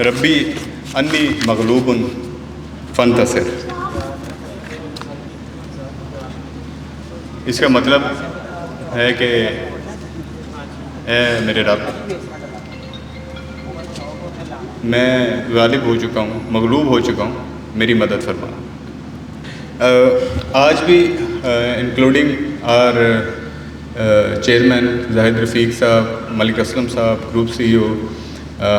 ربی انی مغلوب فانتصر. اس کا مطلب ہے کہ اے میرے رب، میں غالب ہو چکا ہوں، مغلوب ہو چکا ہوں، میری مدد فرما. آج بھی انکلوڈنگ آر چیئرمین زاہد رفیق صاحب، ملک اسلم صاحب، گروپ سی ای او،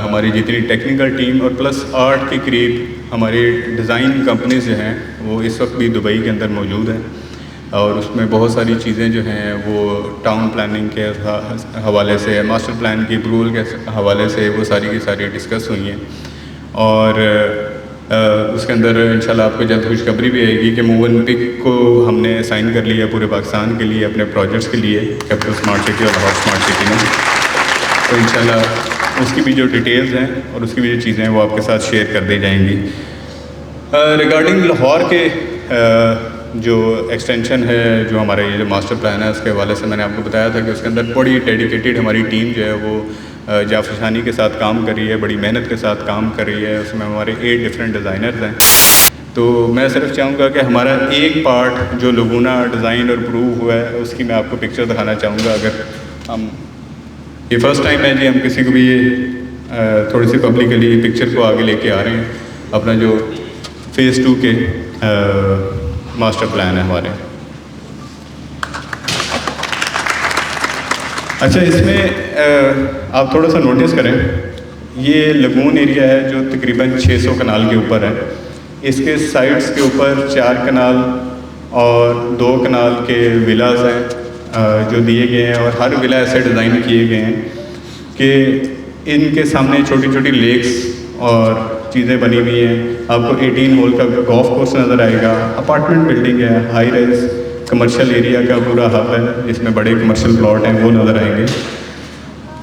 ہماری جتنی ٹیکنیکل ٹیم اور پلس آرٹ کے قریب ہماری ڈیزائن کمپنیز جو ہیں وہ اس وقت بھی دبئی کے اندر موجود ہیں، اور اس میں بہت ساری چیزیں جو ہیں وہ ٹاؤن پلاننگ کے حوالے سے، ماسٹر پلان کی اپروول کے حوالے سے وہ ساری کی ساری ڈسکس ہوئی ہیں. اور اس کے اندر انشاءاللہ آپ کو جلد خوشخبری بھی آئے گی کہ موون پک کو ہم نے اسائن کر لیا پورے پاکستان کے لیے اپنے پروجیکٹس کے لیے، کیپٹل اسمارٹ سٹی اور لاہور اسمارٹ سٹی میں. تو انشاءاللہ اس کی بھی جو ڈیٹیلز ہیں اور اس کی بھی جو چیزیں ہیں وہ آپ کے ساتھ شیئر کر دی جائیں گی. ریگارڈنگ لاہور کے جو ایکسٹینشن ہے، جو ہمارا یہ جو ماسٹر پلان ہے، اس کے حوالے سے میں نے آپ کو بتایا تھا کہ اس کے اندر بڑی ڈیڈیکیٹڈ ہماری ٹیم جو ہے وہ جافشانی کے ساتھ کام کر رہی ہے، بڑی محنت کے ساتھ کام کر رہی ہے. اس میں ہمارے 8 ڈفرینٹ ڈیزائنرز ہیں. تو میں صرف چاہوں گا کہ ہمارا ایک پارٹ جو لگونا ڈیزائن اور پروو ہوا ہے اس کی میں آپ کو پکچر دکھانا چاہوں گا. اگر ہم یہ فرسٹ ٹائم ہے جی ہم کسی کو بھی تھوڑی سی پبلکلی پکچر کو آگے لے کے آ رہے ہیں، اپنا جو فیز 2 کے ماسٹر پلان ہے ہمارے. اچھا، اس میں آپ تھوڑا سا نوٹس کریں، یہ لگون ایریا ہے جو تقریباً 600 کنال کے اوپر ہے. اس کے سائڈس کے اوپر 4 کنال اور 2 کنال کے ولاز ہیں جو دیے گئے ہیں، اور ہر ولا ایسے ڈیزائن کیے گئے ہیں کہ ان کے سامنے چھوٹی چھوٹی لیکس اور چیزیں بنی ہوئی ہیں. آپ کو 18 ہول کا گولف کورس نظر آئے گا، اپارٹمنٹ بلڈنگ ہے، ہائی رائز کمرشل ایریا کا پورا ہب ہے جس میں بڑے کمرشل پلاٹ ہیں وہ نظر آئیں گے.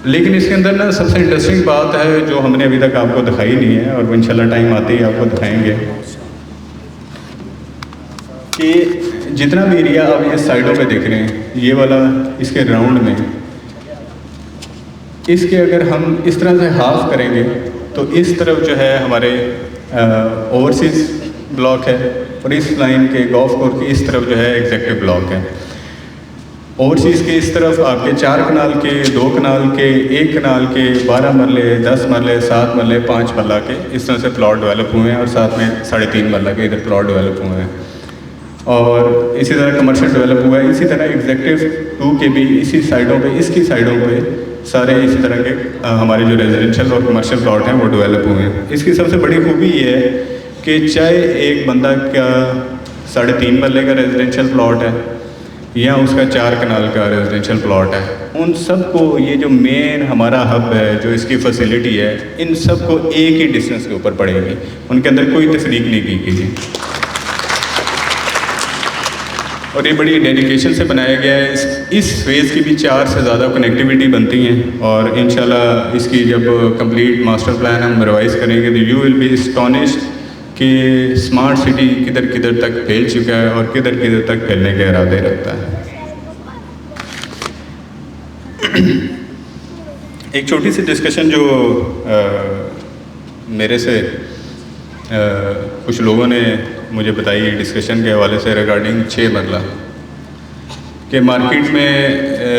لیکن اس کے اندر نا سب سے انٹرسٹنگ بات ہے جو ہم نے ابھی تک آپ کو دکھائی نہیں ہے، اور وہ انشاءاللہ ٹائم آتے ہی آپ کو دکھائیں گے، کہ جتنا بھی ایریا آپ یہ سائڈوں پہ دیکھ رہے ہیں، یہ والا اس کے راؤنڈ میں، اس کے اگر ہم اس طرح سے ہاف کریں گے تو اس طرف جو ہے ہمارے اوورسیز بلاک ہے، اور اس لائن کے گولف کورس کی اس طرف جو ہے ایگزیکٹو بلاک ہے. اوورسیز کے اس طرف آپ کے 4 کنال کے، 2 کنال کے، 1 کنال کے، 12 مرلے، 10 مرلے، 7 مرلے، 5 مرلہ کے اس طرح سے پلاٹ ڈیولپ ہوئے ہیں، اور ساتھ میں 3.5 مرلہ کے ادھر پلاٹ ڈیولپ ہوئے ہیں، اور اسی طرح کمرشل ڈیولپ ہوا ہے. اسی طرح ایگزیکٹو 2 کے بھی اسی سائڈوں پہ، اس کی سائڈوں پہ سارے اسی طرح کے ہمارے جو ریزیڈینشیل اور کمرشل پلاٹ ہیں وہ ڈیولپ ہوئے ہیں. اس کی سب سے بڑی خوبی یہ ہے کہ چاہے ایک بندہ کا 3.5 مرلے کا ریزیڈینشیل پلاٹ ہے یا اس کا 4 کنال کا ریزیڈینشیل پلاٹ ہے، ان سب کو یہ جو مین ہمارا ہب ہے، جو اس کی فیسلٹی ہے، ان سب کو ایک ہی ڈسٹینس کے اوپر پڑے گی، ان کے اندر کوئی تفریق نہیں کی گئی. اور یہ بڑی ڈیڈیکیشن سے بنایا گیا ہے. اس فیز کی بھی 4 سے زیادہ کنیکٹیوٹی بنتی ہیں، اور انشاءاللہ اس کی جب کمپلیٹ ماسٹر پلان ہم ریوائز کریں گے تو یو ول بی اسٹونشڈ کہ اسمارٹ سٹی کدھر کدھر تک پھیل چکا ہے اور کدھر کدھر تک پھیلنے کے ارادے رکھتا ہے. ایک چھوٹی سی ڈسکشن جو میرے سے کچھ لوگوں نے مجھے بتائی ڈسکشن کے حوالے سے ریگارڈنگ 6 مرلہ، کہ مارکیٹ میں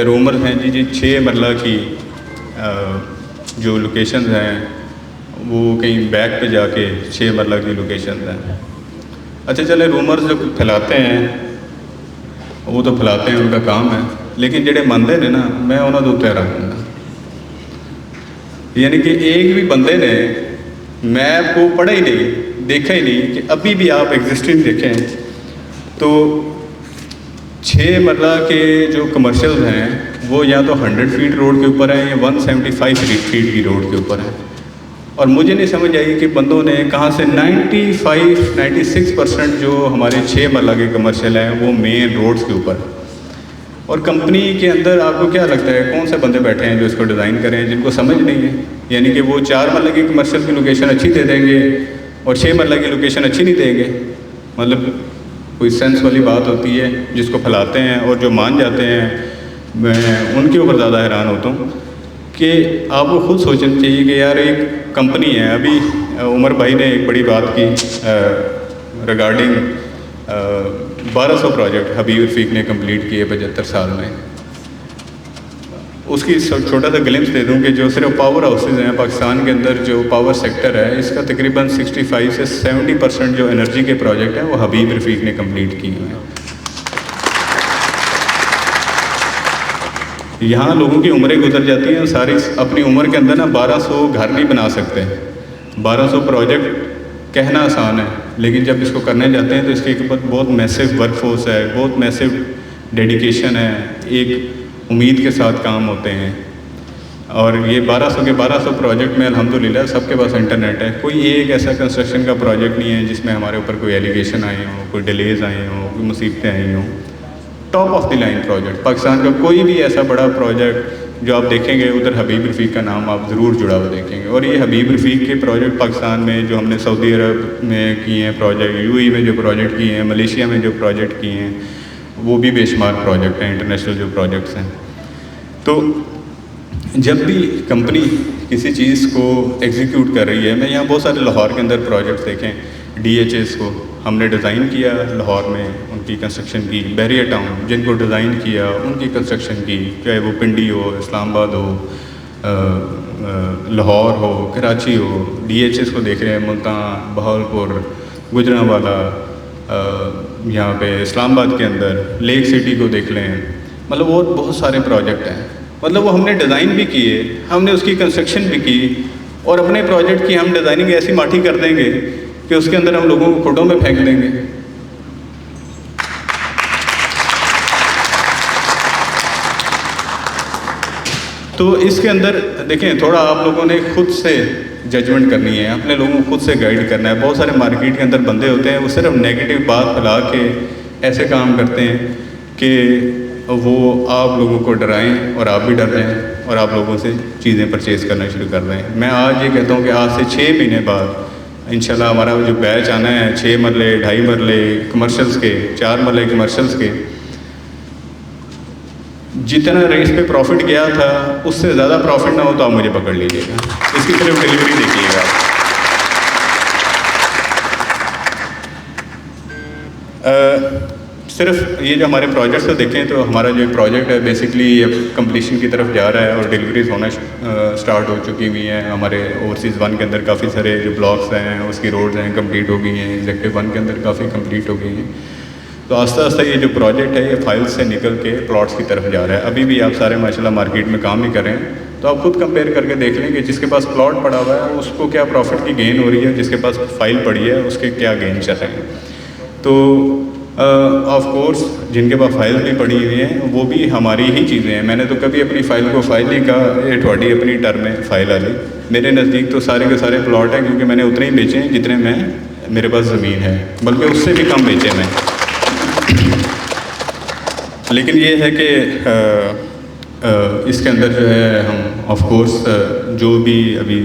رومرز ہیں جی 6 مرلہ کی جو لوکیشنز ہیں وہ کہیں بیک پہ جا کے 6 مرلہ کی لوکیشنز ہیں. اچھا چلے، رومرز جو پھیلاتے ہیں وہ تو پھیلاتے ہیں، ان کا کام ہے، لیکن جڑے مندے نے نا میں انہوں نے اتنے رکھ دوں. یعنی کہ ایک بھی بندے نے میپ کو پڑھا ہی نہیں، دیکھا ہی نہیں کہ ابھی بھی آپ ایگزسٹنگ دیکھیں تو 6 مرلہ کے جو کمرشلز ہیں وہ یا تو 100 فیٹ روڈ کے اوپر ہیں یا 175 فیٹ کی روڈ کے اوپر ہیں. اور مجھے نہیں سمجھ آئی کہ بندوں نے کہاں سے 96% جو ہمارے 6 مرلہ کے کمرشل ہیں وہ مین روڈز کے اوپر. اور کمپنی کے اندر آپ کو کیا لگتا ہے کون سے بندے بیٹھے ہیں جو اس کو ڈیزائن کریں جن کو سمجھ نہیں ہے؟ یعنی کہ وہ 4 مرلہ کی کمرشل کی لوکیشن اچھی دے دیں گے اور 6 مرلہ کی لوکیشن اچھی نہیں دیں گے. مطلب کوئی سینس والی بات ہوتی ہے. جس کو پھیلاتے ہیں اور جو مان جاتے ہیں میں ان کے اوپر زیادہ حیران ہوتا ہوں کہ آپ کو خود سوچنا چاہیے کہ یار ایک کمپنی ہے. ابھی عمر بھائی نے ایک بڑی بات کی ریگارڈنگ 1200 پروجیکٹ حبیب رفیق نے کمپلیٹ کیے 75 سال میں. اس کی چھوٹا سا گلمس دے دوں کہ جو صرف پاور ہاؤسز ہیں پاکستان کے اندر، جو پاور سیکٹر ہے، اس کا تقریباً 65 سے 70% جو انرجی کے پروجیکٹ ہیں وہ حبیب رفیق نے کمپلیٹ کیے ہیں. یہاں لوگوں کی عمریں گزر جاتی ہیں، ساری اپنی عمر کے اندر نا 1200 گھر نہیں بنا سکتے. 1200 پروجیکٹ کہنا آسان ہے، لیکن جب اس کو کرنے جاتے ہیں تو اس کی ایک بہت میسو ورک فورس ہے، بہت میسو ڈیڈیکیشن ہے، ایک امید کے ساتھ کام ہوتے ہیں. اور یہ 1200 کے 1200 پروجیکٹ میں الحمدللہ سب کے پاس انٹرنیٹ ہے. کوئی ایک ایسا کنسٹرکشن کا پروجیکٹ نہیں ہے جس میں ہمارے اوپر کوئی ایلیگیشن آئے ہوں، کوئی ڈیلیز آئے ہوں، کوئی مصیبتیں آئی ہوں. Top of the line project Pakistan کا کوئی بھی ایسا بڑا پروجیکٹ جو آپ دیکھیں گے ادھر حبیب رفیق کا نام آپ ضرور جڑا ہوا دیکھیں گے. اور یہ حبیب رفیق کے پروجیکٹ پاکستان میں جو ہم نے سعودی عرب میں کیے ہیں پروجیکٹ، UAE میں جو پروجیکٹ کیے ہیں، ملیشیا میں جو پروجیکٹ کیے ہیں، وہ بھی بے شمار پروجیکٹ ہیں، انٹرنیشنل جو پروجیکٹس ہیں. تو جب بھی کمپنی کسی چیز کو ایگزیکیوٹ کر رہی ہے، میں یہاں بہت سارے لاہور کے اندر پروجیکٹس دیکھیں. DHS کو ہم نے ڈیزائن کیا لاہور میں، ان کی کنسٹرکشن کی. بحریہ ٹاؤن جن کو ڈیزائن کیا ان کی کنسٹرکشن کی، چاہے وہ پنڈی ہو، اسلام آباد ہو، لاہور ہو، کراچی ہو. DHS کو دیکھ رہے ہیں ملتان، بہاولپور، گجرانوالہ، یہاں پہ اسلام آباد کے اندر لیک سٹی کو دیکھ لیں. مطلب اور بہت سارے پروجیکٹ ہیں. مطلب وہ ہم نے ڈیزائن بھی کیے، ہم نے اس کی کنسٹرکشن بھی کی، اور اپنے پروجیکٹ کی ہم ڈیزائننگ ایسی ماٹھی کر دیں گے کہ اس کے اندر ہم لوگوں کو کھڈوں میں پھینک دیں گے. تو اس کے اندر دیکھیں تھوڑا آپ لوگوں نے خود سے ججمنٹ کرنی ہے، اپنے لوگوں کو خود سے گائیڈ کرنا ہے. بہت سارے مارکیٹ کے اندر بندے ہوتے ہیں وہ صرف نیگیٹو بات پھیلا کے ایسے کام کرتے ہیں کہ وہ آپ لوگوں کو ڈرائیں اور آپ بھی ڈر جائیں اور آپ لوگوں سے چیزیں پرچیز کرنا شروع کر دیں. میں آج یہ کہتا ہوں کہ آج سے 6 مہینے بعد انشاءاللہ ہمارا جو بیچ آنا ہے 6 مرلے 2.5 مرلے کمرشلز کے، 4 مرلے کمرشلز کے، جتنا ریٹ پہ پروفٹ گیا تھا اس سے زیادہ پروفٹ نہ ہو تو آپ مجھے پکڑ لیجیے گا. اس کی صرف ڈیلیوری دیکھیے گا. صرف یہ جو ہمارے پروجیکٹس کو دیکھیں تو ہمارا جو پروجیکٹ ہے بیسکلی یہ کمپلیشن کی طرف جا رہا ہے اور ڈیلیوریز ہونا سٹارٹ ہو چکی ہوئی ہیں. ہمارے اوورسیز 1 کے اندر کافی سارے جو بلاکس ہیں اس کی روڈز ہیں کمپلیٹ ہو گئی ہیں. ایگزیکٹو 1 کے اندر کافی کمپلیٹ ہو گئی ہیں. تو آہستہ آہستہ یہ جو پروجیکٹ ہے یہ فائلز سے نکل کے پلاٹس کی طرف جا رہا ہے. ابھی بھی آپ سارے ماشاءاللہ مارکیٹ میں کام ہی کر رہے ہیں تو آپ خود کمپیئر کر کے دیکھ لیں کہ جس کے پاس پلاٹ پڑا ہوا ہے اس کو کیا پروفٹ کی گین ہو رہی ہے، جس کے پاس فائل پڑی ہے اس کے کیا گین چل رہے ہیں. تو آف کورس جن کے پاس فائل بھی پڑی ہوئی ہیں وہ بھی ہماری ہی چیزیں ہیں. میں نے تو کبھی اپنی فائل کو فائل نہیں کہا، یہ تھوڑی اپنی ٹرم ہے فائل والی. میرے نزدیک تو سارے کے سارے پلاٹ ہیں کیونکہ میں نے اتنے ہی بیچے ہیں جتنے میں میرے پاس زمین ہے، بلکہ اس سے بھی کم بیچے میں. لیکن یہ ہے کہ اس کے اندر جو ہے ہم آف کورس جو بھی ابھی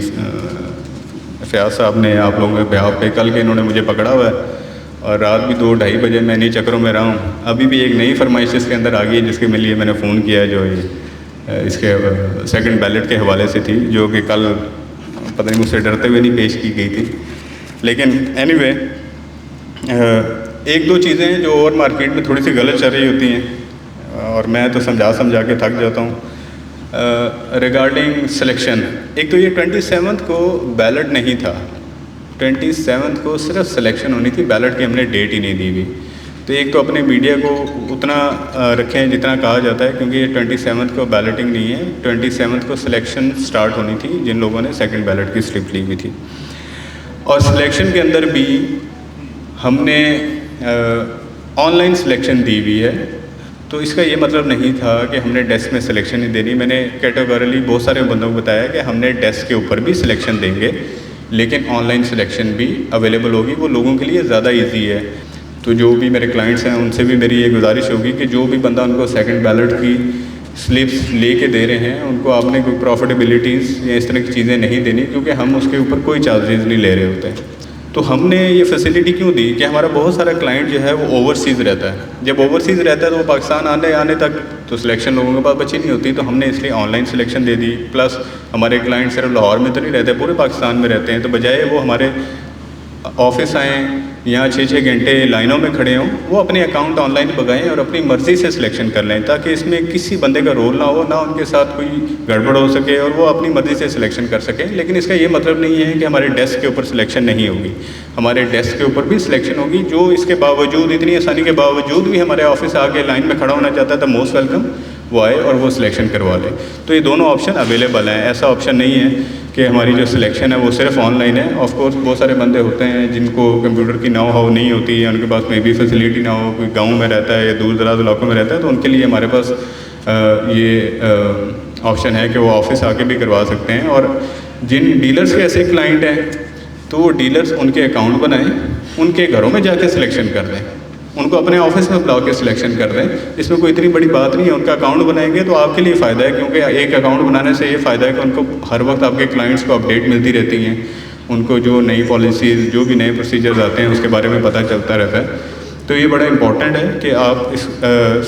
فیاض صاحب نے آپ لوگوں کے بیہاف پہ کل کے انہوں نے مجھے پکڑا ہوا ہے اور رات بھی 2-2:30 بجے میں انہیں چکروں میں رہا ہوں. ابھی بھی ایک نئی فرمائش اس کے اندر آ گئی ہے جس کے لیے میں نے فون کیا، جو اس کے سیکنڈ بیلٹ کے حوالے سے تھی، جو کہ کل پتہ نہیں مجھ سے ڈرتے ہوئے نہیں پیش کی گئی تھی. لیکن اینی وے 1-2 چیزیں جو اور مارکیٹ میں تھوڑی سی غلط چل رہی ہوتی ہیں اور میں تو سمجھا کے تھک جاتا ہوں ریگارڈنگ سلیکشن. ایک تو یہ 27 کو بیلٹ نہیں تھا، 27 کو صرف سلیکشن ہونی تھی، بیلٹ کی ہم نے ڈیٹ ہی نہیں دی ہوئی. تو ایک تو اپنے میڈیا کو اتنا رکھیں جتنا کہا جاتا ہے، کیونکہ یہ 27 کو بیلٹنگ نہیں ہے، 27 کو سلیکشن سٹارٹ ہونی تھی جن لوگوں نے سیکنڈ بیلٹ کی سلپ لی ہوئی تھی. اور سلیکشن کے اندر بھی ہم نے آن لائن سلیکشن دی ہوئی ہے. تو اس کا یہ مطلب نہیں تھا کہ ہم نے ڈیسک میں سلیکشن نہیں دینی. میں نے کیٹیگوریلی بہت سارے بندوں کو بتایا کہ ہم نے ڈیسک کے اوپر بھی سلیکشن دیں گے، لیکن آن لائن سلیکشن بھی اویلیبل ہوگی، وہ لوگوں کے لیے زیادہ ایزی ہے. تو جو بھی میرے کلائنٹس ہیں ان سے بھی میری یہ گزارش ہوگی کہ جو بھی بندہ ان کو سیکنڈ بیلٹ کی سلپس لے کے دے رہے ہیں ان کو آپ نے کوئی پروفیٹیبلٹیز یا اس طرح کی چیزیں نہیں دینی، کیونکہ ہم اس کے اوپر کوئی چارجز نہیں لے رہے ہوتے. تو ہم نے یہ فیسلٹی کیوں دی کہ ہمارا بہت سارا کلائنٹ جو ہے وہ اوورسیز رہتا ہے. جب اوورسیز رہتا ہے تو وہ پاکستان آنے تک تو سلیکشن لوگوں کے پاس بچی نہیں ہوتی, تو ہم نے اس لیے on line selection they the. Plus ہمارے کلائنٹ صرف لاہور میں تو نہیں رہتے, پورے پاکستان میں رہتے ہیں, تو بجائے وہ ہمارے آفس آئیں یہاں 6 گھنٹے لائنوں میں کھڑے ہوں, وہ اپنے اکاؤنٹ آن لائن بگائیں اور اپنی مرضی سے سلیکشن کر لیں, تاکہ اس میں کسی بندے کا رول نہ ہو, نہ ان کے ساتھ کوئی گڑبڑ ہو سکے, اور وہ اپنی مرضی سے سلیکشن کر سکیں. لیکن اس کا یہ مطلب نہیں ہے کہ ہمارے ڈیسک کے اوپر سلیکشن نہیں ہوگی, ہمارے ڈیسک کے اوپر بھی سلیکشن ہوگی. جو اس کے باوجود, اتنی آسانی کے باوجود بھی ہمارے آفس آ کے لائن میں کھڑا ہونا چاہتا ہے تو موسٹ ویلکم, وہ آئے اور وہ سلیکشن کروا لے. تو یہ دونوں آپشن اویلیبل ہیں. ایسا آپشن نہیں ہے کہ ہماری جو سلیکشن ہے وہ صرف آن لائن ہے. آف کورس بہت سارے بندے ہوتے ہیں جن کو کمپیوٹر کی نو ہاؤ نہیں ہوتی ہے, ان کے پاس میں بھی فیسلٹی نہ ہو, کوئی گاؤں میں رہتا ہے یا دور دراز علاقوں میں رہتا ہے, تو ان کے لیے ہمارے پاس یہ آپشن ہے کہ وہ آفس آ کے بھی کروا سکتے ہیں. اور جن ڈیلرز کے ایسے کلائنٹ ہیں تو وہ ڈیلرز ان کے اکاؤنٹ بنائیں, ان کے گھروں میں جا کے سلیکشن کر دیں, ان کو اپنے آفس میں بلا کے سلیکشن کر دیں. اس میں کوئی اتنی بڑی بات نہیں ہے. ان کا اکاؤنٹ بنائیں گے تو آپ کے لیے فائدہ ہے, کیونکہ ایک اکاؤنٹ بنانے سے یہ فائدہ ہے کہ ان کو ہر وقت آپ کے کلائنٹس کو اپڈیٹ ملتی رہتی ہیں, ان کو جو نئی پالیسیز, جو بھی نئے پروسیجرز آتے ہیں اس کے بارے میں پتہ چلتا رہتا ہے. تو یہ بڑا امپورٹنٹ ہے کہ آپ اس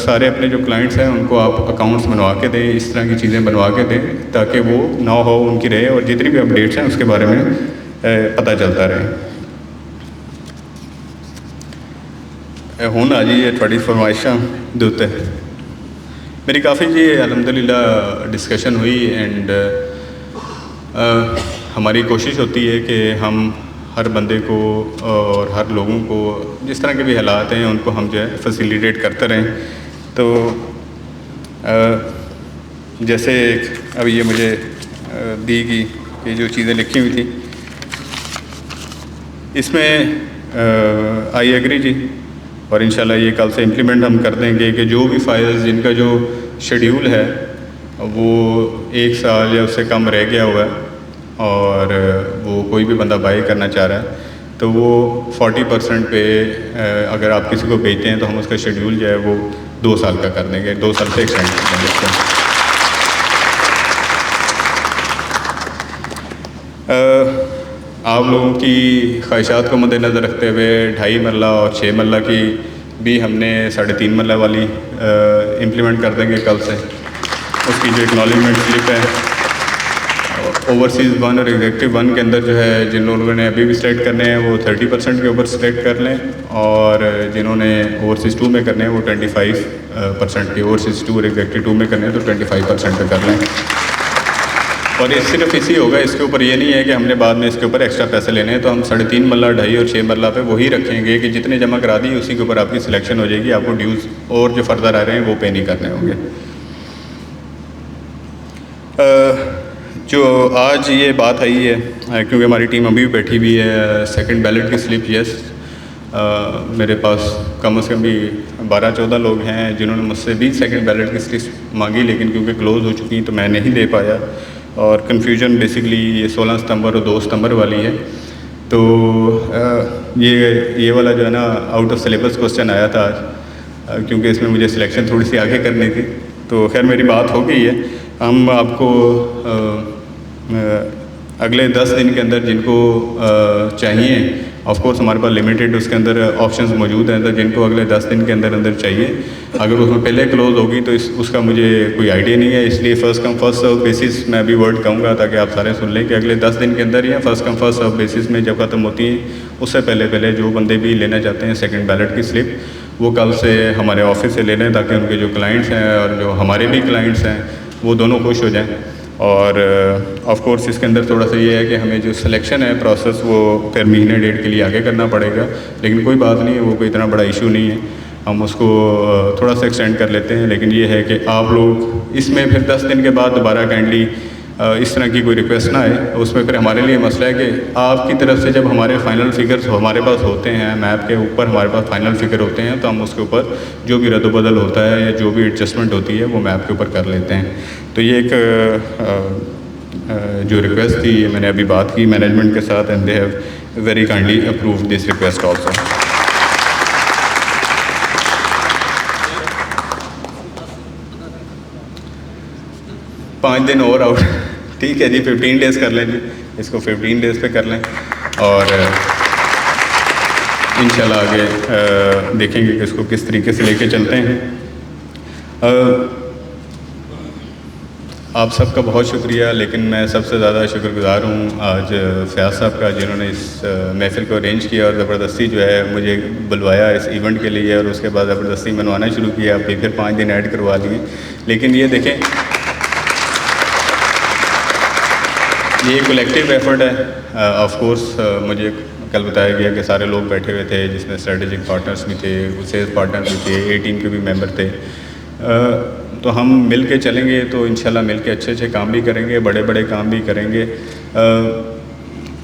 سارے اپنے جو کلائنٹس ہیں ان کو آپ اکاؤنٹس بنوا کے دیں, اس طرح کی چیزیں بنوا کے دیں, تاکہ وہ نو ہو ان کی رہے, اور جتنی بھی اپڈیٹس ہیں اس کے بارے میں پتہ چلتا رہے. ہوں آ جی تھوڑی فرمائشاں دوتے میری کافی جی الحمدللہ ڈسکشن ہوئی, اینڈ ہماری کوشش ہوتی ہے کہ ہم ہر بندے کو اور ہر لوگوں کو جس طرح کے بھی حالات ہیں ان کو ہم جو ہے فیسیلیٹیٹ کرتے رہیں. تو جیسے اب یہ مجھے دی گئی کہ جو چیزیں لکھی ہوئی تھیں اس میں آئی ایگری جی, اور انشاءاللہ یہ کل سے امپلیمنٹ ہم کر دیں گے کہ جو بھی فائلز جن کا جو شیڈیول ہے وہ 1 سال یا اس سے کم رہ گیا ہوا ہے اور وہ کوئی بھی بندہ بائی کرنا چاہ رہا ہے تو وہ 40% پہ اگر آپ کسی کو بھیجتے ہیں تو ہم اس کا شیڈیول جو ہے وہ 2 سال کا کر دیں گے, 2 سال سے ایکسٹینڈ کر دیں گے. آپ لوگوں کی خواہشات کو مد نظر رکھتے ہوئے 2.5 مرلہ اور 6 مرلہ کی بھی ہم نے 3.5 مرلہ والی امپلیمنٹ کر دیں گے کل سے. اس کی جو اکنالجمنٹ سلپ ہے اوورسیز 1 اور ایگزیکٹو 1 کے اندر جو ہے جن لوگوں نے ابھی بھی سلیکٹ کرنے ہیں وہ 30% کے اوپر سلیکٹ کر لیں, اور جنہوں نے اوورسیز 2 میں کرنے ہیں وہ 25% کے, اوورسیز 2 اور ایگزیکٹو 2 میں کرنے ہیں تو 25% پہ کر لیں. اور یہ صرف اسی ہوگا, اس کے اوپر یہ نہیں ہے کہ ہم نے بعد میں اس کے اوپر ایکسٹرا پیسے لینے ہیں. تو ہم 3.5 مرلہ 2.5 اور 6 مرلہ پہ وہی رکھیں گے کہ جتنے جمع کرا دی اسی کے اوپر آپ کی سلیکشن ہو جائے گی, آپ کو ڈیوز اور جو فردر آ رہے ہیں وہ پے نہیں کرنے ہوں گے. جو آج یہ بات آئی ہے کیونکہ ہماری ٹیم ابھی بھی بیٹھی ہوئی ہے, سیکنڈ بیلٹ کی سلپ, یس میرے پاس کم از کم بھی 12-14 لوگ ہیں جنہوں نے مجھ سے بھی سیکنڈ بیلٹ کی سلپ مانگی, لیکن کیونکہ کلوز ہو چکی تو میں نہیں دے پایا. اور کنفیوژن بیسکلی یہ 16 ستمبر اور 2 ستمبر والی ہے. تو یہ والا جو ہے نا آؤٹ آف سلیبس کوسچن آیا تھا آج, کیونکہ اس میں مجھے سلیکشن تھوڑی سی آگے کرنی تھی. تو خیر میری بات ہو گئی ہے. ہم آپ کو اگلے 10 دن کے اندر جن کو چاہیے, آف کورس ہمارے پاس لمیٹیڈ اس کے اندر آپشنز موجود ہیں, تو جن کو اگلے 10 دن کے اندر چاہیے, اگر اس میں پہلے کلوز ہوگی تو اس کا مجھے کوئی آئیڈیا نہیں ہے. اس لیے first come first serve basis میں ابھی ورڈ کہوں گا تاکہ آپ سارے سن لیں کہ اگلے 10 دن کے اندر یا first come first serve basis میں جب ختم ہوتی ہیں اس سے پہلے جو بندے بھی لینا چاہتے ہیں سیکنڈ بیلٹ کی سلپ وہ کل سے ہمارے آفس سے لے لیں, تاکہ ان کے جو کلائنٹس ہیں اور جو ہمارے بھی کلائنٹس ہیں وہ دونوں خوش ہو جائیں. اور آف کورس اس کے اندر تھوڑا سا یہ ہے کہ ہمیں جو سلیکشن ہے پروسیس وہ پھر مہینے 1.5 کے لیے آگے کرنا پڑے گا, لیکن کوئی بات نہیں, وہ کوئی اتنا بڑا ایشو نہیں ہے, ہم اس کو تھوڑا سا ایکسٹینڈ کر لیتے ہیں. لیکن یہ ہے کہ آپ لوگ اس میں پھر 10 دن کے بعد دوبارہ کائنڈلی اس طرح کی کوئی ریکویسٹ نہ آئے. اس میں پھر ہمارے لیے مسئلہ ہے کہ آپ کی طرف سے جب ہمارے فائنل فگرز ہمارے پاس ہوتے ہیں, میپ کے اوپر ہمارے پاس فائنل فگر ہوتے ہیں, تو ہم اس کے اوپر جو بھی رد و بدل ہوتا ہے یا جو بھی ایڈجسٹمنٹ ہوتی ہے وہ میپ کے اوپر کر لیتے ہیں. تو یہ ایک جو ریکویسٹ تھی یہ میں نے ابھی بات کی مینجمنٹ کے ساتھ, and they have very kindly approved this request also. پانچ دن اور آؤٹ, ٹھیک ہے جی 15 ڈیز کر لیں جی, اس کو 15 ڈیز پہ کر لیں. اور انشاءاللہ آگے دیکھیں گے کہ اس کو کس طریقے سے لے کے چلتے ہیں. آپ سب کا بہت شکریہ، لیکن میں سب سے زیادہ شکر گزار ہوں آج فیاض صاحب کا، جنہوں نے اس محفل کو ارینج کیا اور زبردستی جو ہے مجھے بلوایا اس ایونٹ کے لیے، اور اس کے بعد زبردستی منوانا شروع کیا، پھر 5 دن ایڈ کروا لیے. لیکن یہ دیکھیں، یہ کولیکٹیو ایفرٹ ہے. آف کورس مجھے کل بتایا گیا کہ سارے لوگ بیٹھے ہوئے تھے، جس میں اسٹریٹجک پارٹنرز بھی تھے، سیلز پارٹنر بھی تھے، اے ٹیم کے بھی ممبر تھے. تو ہم مل کے چلیں گے تو انشاءاللہ مل کے اچھے اچھے کام بھی کریں گے، بڑے بڑے کام بھی کریں گے.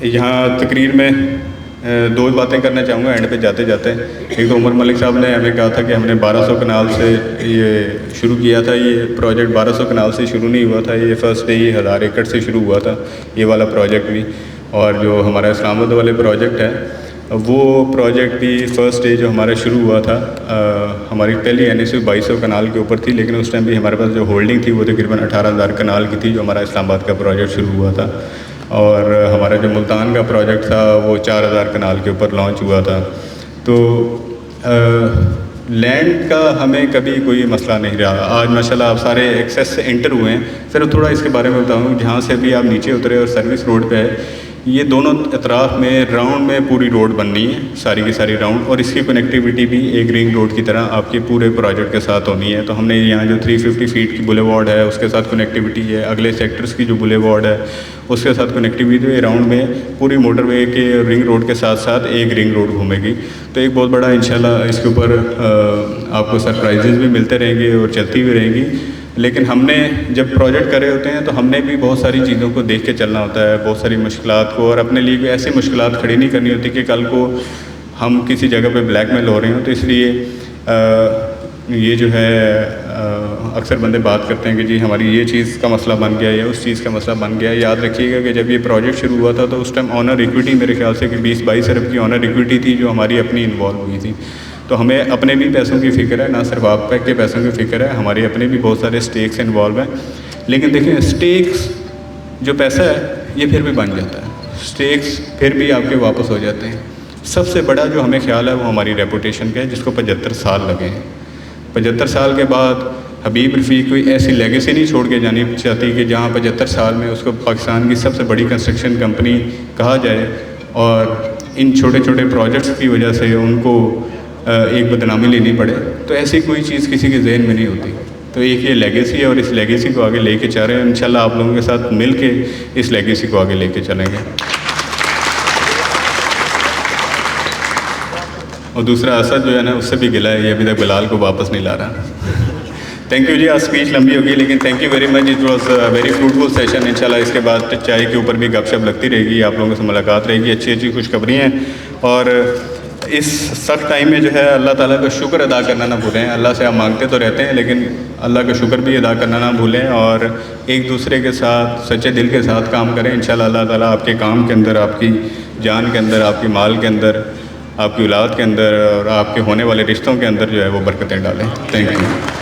یہاں تقریر میں 2 باتیں کرنا چاہوں گا اینڈ پہ جاتے جاتے. ایک تو عمر ملک صاحب نے ہمیں کہا تھا کہ ہم نے 1200 کنال سے یہ شروع کیا تھا. یہ پروجیکٹ 1200 کنال سے شروع نہیں ہوا تھا، یہ فرسٹ ڈے ہی 1000 ایکڑ سے شروع ہوا تھا یہ والا پروجیکٹ بھی. اور جو ہمارا اسلام آباد والے پروجیکٹ ہے، وہ پروجیکٹ بھی فرسٹ ڈے جو ہمارا شروع ہوا تھا، ہماری پہلی NSU 2200 کنال کے اوپر تھی، لیکن اس ٹائم بھی ہمارے پاس جو ہولڈنگ تھی وہ تقریباً 18,000 کنال کی تھی جو ہمارا اسلام آباد کا پروجیکٹ شروع ہوا تھا. اور ہمارا جو ملتان کا پروجیکٹ تھا وہ 4,000 کنال کے اوپر لانچ ہوا تھا. تو لینڈ کا ہمیں کبھی کوئی مسئلہ نہیں رہا. آج ماشاءاللہ آپ سارے ایکسیس سے انٹر ہوئے ہیں. صرف تھوڑا اس کے بارے میں بتاؤں، جہاں سے بھی آپ نیچے اترے اور سروس روڈ پہ ہے، یہ دونوں اطراف میں راؤنڈ میں پوری روڈ بننی ہے، ساری کی ساری راؤنڈ، اور اس کی کنیکٹیوٹی بھی ایک رنگ روڈ کی طرح آپ کے پورے پروجیکٹ کے ساتھ ہونی ہے. تو ہم نے یہاں جو 350 فیٹ کی بولے وارڈ ہے اس کے ساتھ کنیکٹیوٹی ہے، اگلے سیکٹرز کی جو بولے وارڈ ہے اس کے ساتھ کنیکٹیوٹی ہے. راؤنڈ میں پوری موٹر وے کے رنگ روڈ کے ساتھ ساتھ ایک رنگ روڈ گھومے گی. تو ایک بہت بڑا انشاءاللہ اس کے اوپر آپ کو سرپرائزز بھی ملتے رہیں گے اور چلتی بھی رہیں گی. لیکن ہم نے جب پروجیکٹ کرے ہوتے ہیں تو ہم نے بھی بہت ساری چیزوں کو دیکھ کے چلنا ہوتا ہے، بہت ساری مشکلات کو، اور اپنے لیے بھی ایسی مشکلات کھڑی نہیں کرنی ہوتی کہ کل کو ہم کسی جگہ پہ بلیک میل ہو رہے ہوں. تو اس لیے یہ جو ہے اکثر بندے بات کرتے ہیں کہ جی ہماری یہ چیز کا مسئلہ بن گیا یا اس چیز کا مسئلہ بن گیا. یاد رکھیے گا کہ جب یہ پروجیکٹ شروع ہوا تھا تو اس ٹائم آنر ایکویٹی میرے خیال سے کہ 20-22 ارب کی آنر ایکویٹی تھی جو ہماری اپنی انوالو ہوئی تھی. تو ہمیں اپنے بھی پیسوں کی فکر ہے، نہ صرف آپ کے پیسوں کی فکر ہے، ہمارے اپنے بھی بہت سارے اسٹیکس انوالو ہیں. لیکن دیکھیں، اسٹیکس جو پیسہ ہے یہ پھر بھی بن جاتا ہے، اسٹیکس پھر بھی آپ کے واپس ہو جاتے ہیں. سب سے بڑا جو ہمیں خیال ہے وہ ہماری ریپوٹیشن کا ہے، جس کو 75 سال لگے ہیں. 75 سال کے بعد حبیب رفیق کوئی ایسی لیگیسی نہیں چھوڑ کے جانی چاہتی کہ جہاں 75 سال میں اس کو پاکستان کی سب سے بڑی کنسٹرکشن کمپنی کہا جائے، اور ان چھوٹے چھوٹے پروجیکٹس کی وجہ سے ان کو ایک بدنامی لینی پڑے. تو ایسی کوئی چیز کسی کے ذہن میں نہیں ہوتی. تو ایک یہ لیگیسی ہے اور اس لیگیسی کو آگے لے کے چل رہے ہیں. انشاءاللہ آپ لوگوں کے ساتھ مل کے اس لیگیسی کو آگے لے کے چلیں گے. اور دوسرا اسد جو ہے نا، اس سے بھی گلا ہے، یہ ابھی تک بلال کو واپس نہیں لا رہا. تھینک یو جی. آج اسپیچ لمبی ہوگی لیکن thank you very much. It was very fruitful session. انشاءاللہ اس کے بعد چائے کے اوپر بھی گپ شپ لگتی رہے گی، آپ لوگوں سے ملاقات رہے گی، اچھی اچھی خوشخبریاں ہیں. اور اس سخت ٹائم میں جو ہے اللہ تعالیٰ کا شکر ادا کرنا نہ بھولیں. اللہ سے آپ مانگتے تو رہتے ہیں لیکن اللہ کا شکر بھی ادا کرنا نہ بھولیں، اور ایک دوسرے کے ساتھ سچے دل کے ساتھ کام کریں. انشاءاللہ اللہ تعالیٰ آپ کے کام کے اندر، آپ کی جان کے اندر، آپ کی مال کے اندر، آپ کی اولاد کے اندر اور آپ کے ہونے والے رشتوں کے اندر جو ہے وہ برکتیں ڈالیں. Thank you.